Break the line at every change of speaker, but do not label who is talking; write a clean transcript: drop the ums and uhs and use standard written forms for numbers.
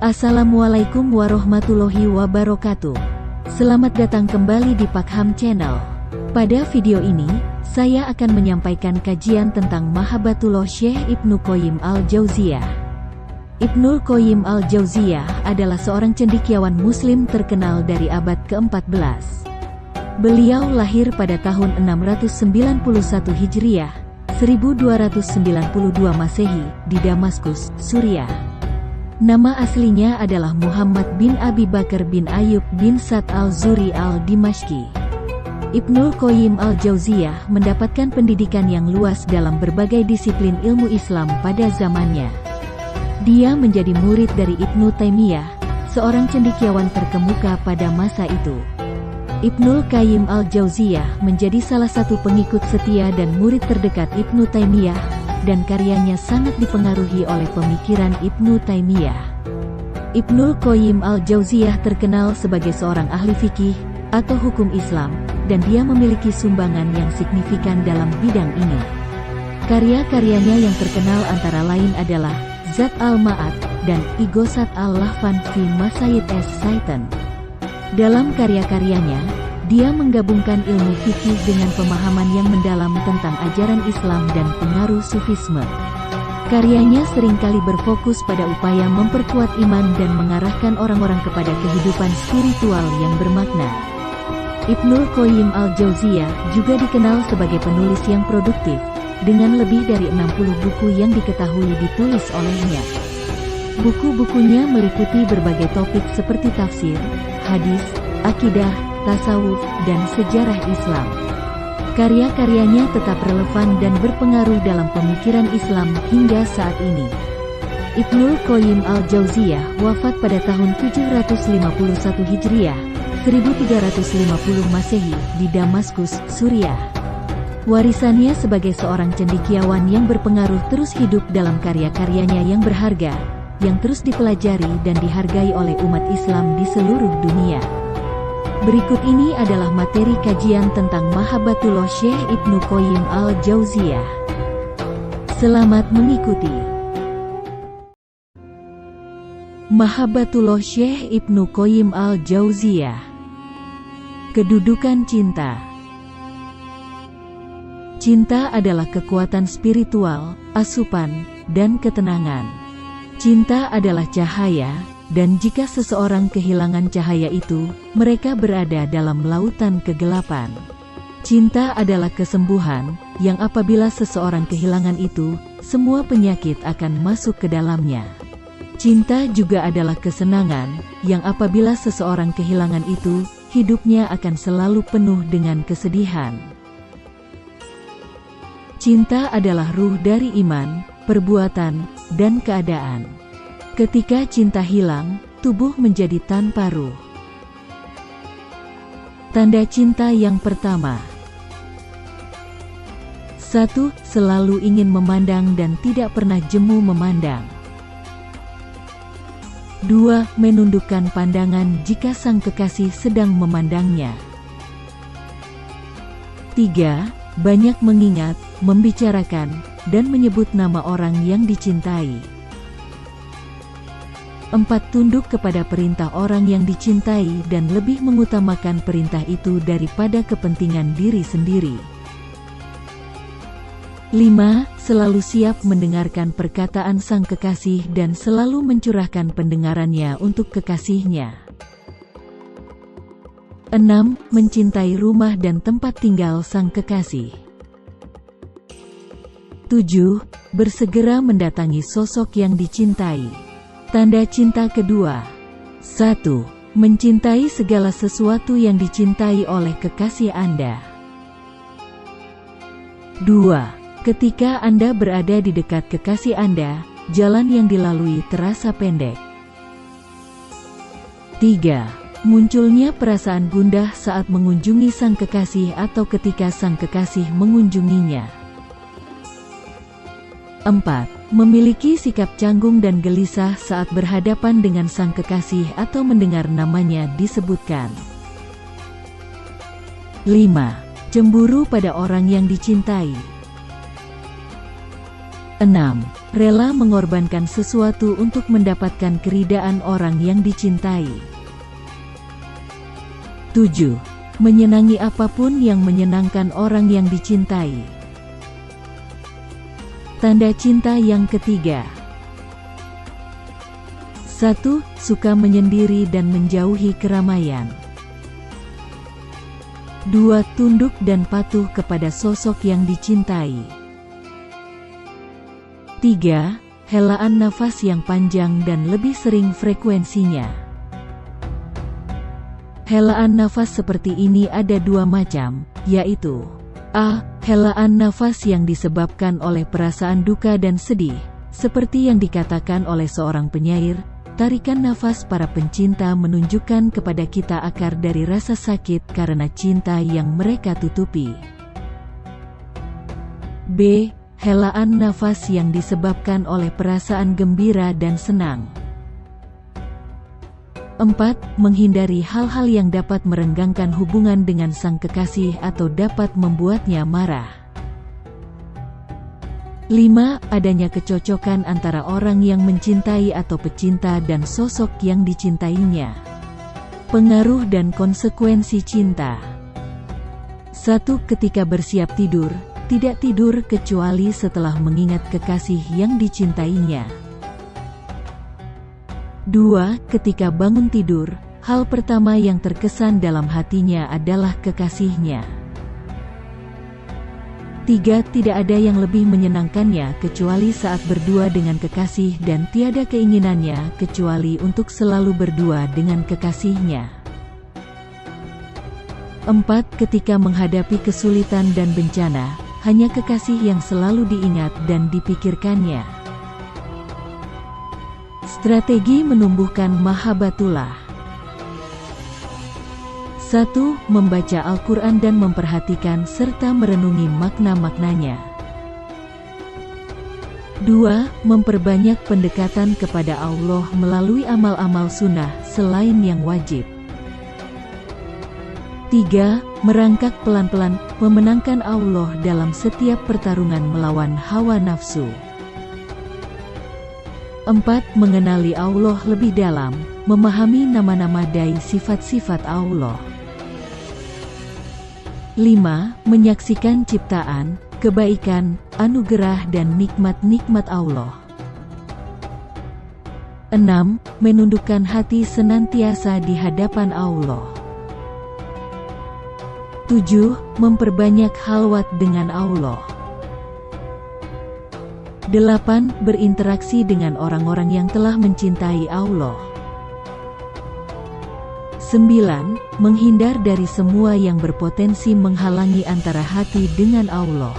Assalamualaikum warahmatullahi wabarakatuh. Selamat datang kembali di Pakham Channel. Pada video ini, saya akan menyampaikan kajian tentang Mahabbatullah Syekh Ibnu Qayyim al-Jauziyah. Ibnul Qayyim al-Jauziyah adalah seorang cendekiawan muslim terkenal dari abad ke-14. Beliau lahir pada tahun 691 Hijriah, 1292 Masehi, di Damaskus, Suriah. Nama aslinya adalah Muhammad bin Abi Bakar bin Ayub bin Sa'd al-Zuri al-Dimashqi. Ibnul Qayyim al-Jauziyah mendapatkan pendidikan yang luas dalam berbagai disiplin ilmu Islam pada zamannya. Dia menjadi murid dari Ibnu Taimiyah, seorang cendekiawan terkemuka pada masa itu. Ibnul Qayyim al-Jauziyah menjadi salah satu pengikut setia dan murid terdekat Ibnu Taimiyah, dan karyanya sangat dipengaruhi oleh pemikiran Ibnu Taimiyah. Ibnul Qayyim al-Jauziyah terkenal sebagai seorang ahli fikih atau hukum Islam, dan dia memiliki sumbangan yang signifikan dalam bidang ini. Karya-karyanya yang terkenal antara lain adalah Zat al-Ma'ad dan Igosat al-Lahfan fi Masayid es-Saitan. Dalam karya-karyanya, dia menggabungkan ilmu fikih dengan pemahaman yang mendalam tentang ajaran Islam dan pengaruh Sufisme. Karyanya seringkali berfokus pada upaya memperkuat iman dan mengarahkan orang-orang kepada kehidupan spiritual yang bermakna. Ibnul Qayyim al-Jauziyah juga dikenal sebagai penulis yang produktif, dengan lebih dari 60 buku yang diketahui ditulis olehnya. Buku-bukunya meliputi berbagai topik seperti tafsir, hadis, akidah, tasawuf, dan sejarah Islam. Karya-karyanya tetap relevan dan berpengaruh dalam pemikiran Islam hingga saat ini. Ibnul Qayyim al-Jauziyah wafat pada tahun 751 Hijriah, 1350 Masehi, di Damaskus, Suriah. Warisannya sebagai seorang cendekiawan yang berpengaruh terus hidup dalam karya-karyanya yang berharga, yang terus dipelajari dan dihargai oleh umat Islam di seluruh dunia. Berikut ini adalah materi kajian tentang Mahabbatullah Syekh Ibnu Qayyim al-Jauziyah. Selamat mengikuti. Mahabbatullah Syekh Ibnu Qayyim al-Jauziyah. Kedudukan cinta. Cinta adalah kekuatan spiritual, asupan, dan ketenangan. Cinta adalah cahaya, dan jika seseorang kehilangan cahaya itu, mereka berada dalam lautan kegelapan. Cinta adalah kesembuhan, yang apabila seseorang kehilangan itu, semua penyakit akan masuk ke dalamnya. Cinta juga adalah kesenangan, yang apabila seseorang kehilangan itu, hidupnya akan selalu penuh dengan kesedihan. Cinta adalah ruh dari iman, perbuatan, dan keadaan. Ketika cinta hilang, tubuh menjadi tanpa ruh. Tanda cinta yang pertama. 1. Selalu ingin memandang dan tidak pernah jemu memandang. 2. Menundukkan pandangan jika sang kekasih sedang memandangnya. 3. Banyak mengingat, membicarakan, dan menyebut nama orang yang dicintai. 4. Tunduk kepada perintah orang yang dicintai dan lebih mengutamakan perintah itu daripada kepentingan diri sendiri. 5. Selalu siap mendengarkan perkataan sang kekasih dan selalu mencurahkan pendengarannya untuk kekasihnya. 6. Mencintai rumah dan tempat tinggal sang kekasih. 7. Bersegera mendatangi sosok yang dicintai. Tanda cinta kedua. 1. Mencintai segala sesuatu yang dicintai oleh kekasih Anda. 2. Ketika Anda berada di dekat kekasih Anda, jalan yang dilalui terasa pendek. 3. Munculnya perasaan gundah saat mengunjungi sang kekasih atau ketika sang kekasih mengunjunginya. 4. Memiliki sikap canggung dan gelisah saat berhadapan dengan sang kekasih atau mendengar namanya disebutkan. 5. Cemburu pada orang yang dicintai. 6. Rela mengorbankan sesuatu untuk mendapatkan keridaan orang yang dicintai. 7. Menyenangi apapun yang menyenangkan orang yang dicintai. Tanda cinta yang ketiga. 1. Suka menyendiri dan menjauhi keramaian. 2. Tunduk dan patuh kepada sosok yang dicintai. 3. Helaan nafas yang panjang dan lebih sering frekuensinya. Helaan nafas seperti ini ada dua macam, yaitu A. Helaan nafas yang disebabkan oleh perasaan duka dan sedih, seperti yang dikatakan oleh seorang penyair, tarikan nafas para pencinta menunjukkan kepada kita akar dari rasa sakit karena cinta yang mereka tutupi. B. Helaan nafas yang disebabkan oleh perasaan gembira dan senang. 4. Menghindari hal-hal yang dapat merenggangkan hubungan dengan sang kekasih atau dapat membuatnya marah. 5. Adanya kecocokan antara orang yang mencintai atau pecinta dan sosok yang dicintainya. Pengaruh dan konsekuensi cinta. 1. Ketika bersiap tidur, tidak tidur kecuali setelah mengingat kekasih yang dicintainya. 2. Ketika bangun tidur, hal pertama yang terkesan dalam hatinya adalah kekasihnya. 3. Tidak ada yang lebih menyenangkannya kecuali saat berdua dengan kekasih dan tiada keinginannya kecuali untuk selalu berdua dengan kekasihnya. 4. Ketika menghadapi kesulitan dan bencana, hanya kekasih yang selalu diingat dan dipikirkannya. Strategi menumbuhkan mahabbatullah. 1. Membaca Al-Quran dan memperhatikan serta merenungi makna-maknanya. 2. Memperbanyak pendekatan kepada Allah melalui amal-amal sunnah selain yang wajib. 3. Merangkak pelan-pelan, memenangkan Allah dalam setiap pertarungan melawan hawa nafsu. 4. Mengenali Allah lebih dalam, memahami nama-nama dan sifat-sifat Allah. 5. Menyaksikan ciptaan, kebaikan, anugerah dan nikmat-nikmat Allah. 6. Menundukkan hati senantiasa di hadapan Allah. 7. Memperbanyak khalwat dengan Allah. 8. Berinteraksi dengan orang-orang yang telah mencintai Allah. 9. Menghindar dari semua yang berpotensi menghalangi antara hati dengan Allah.